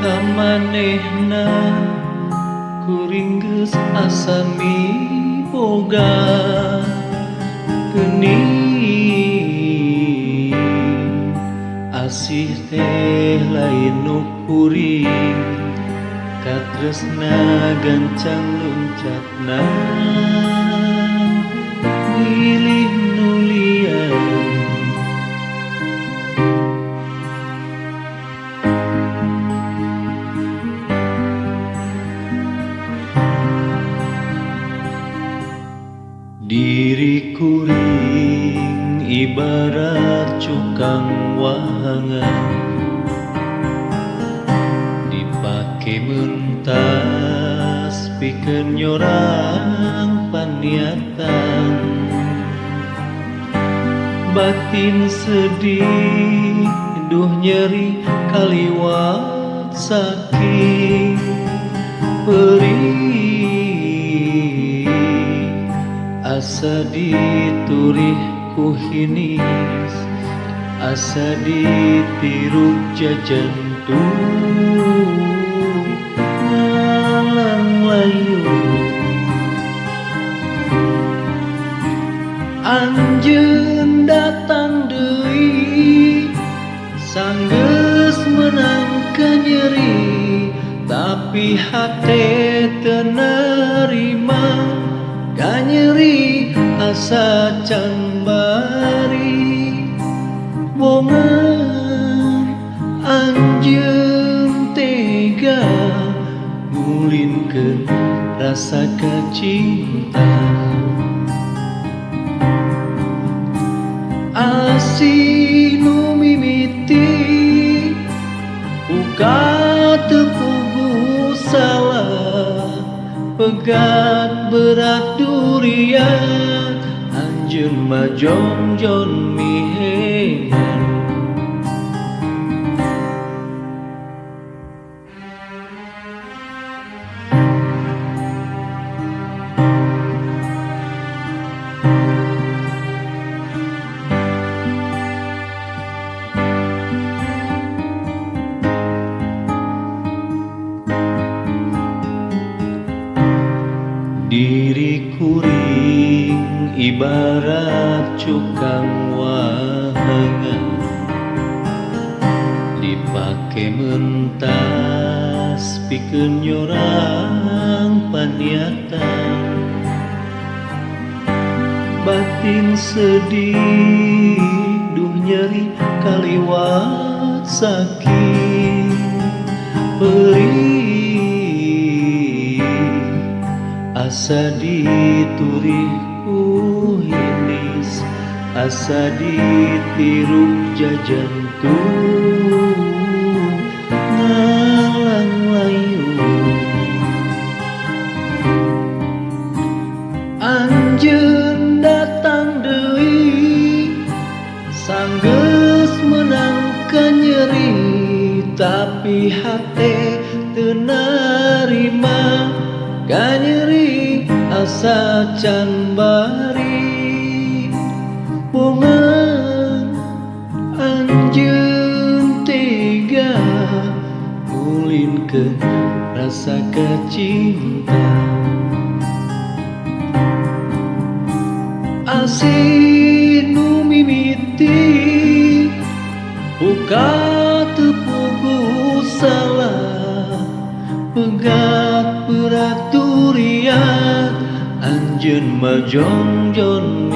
kamanehna kuring geus asami boga geuning asih teh lain nu kuring katresna gancang luncatna milih nu liar. Diri kuring ibarat cukang wahangan dipake mentas pikeun nyorang paniatan batin sedih duh nyeri kaliwat sakit perih asa diturih ku hinis asa ditiruk jajantung ngalang layu anjeun datang deui sanggeus menang nyeri tapi hate teu narima nyeri asa can bari bongan anjeun tega ngulinkeun rasa kacinta asih nu mimiti uka teu puguh salah pegat berat durian anjeun mah jongjon mihengan. Diri kuring ibarat cukang wahangan dipake mentas pikeun nyorang paniatan batin sedih duh nyeri kaliwat sakit perih asa diturih ku hinis asa ditiruk jajantung ngalang layu anjeun datang deui sanggeus menangkeun nyeri tapi hate teu narima nyeri asa can bari bongan anjeun tega ngulinkeun rasa kacinta asih nu mimiti uka teu puguh salah pegat berat durian anjeun mah jongjon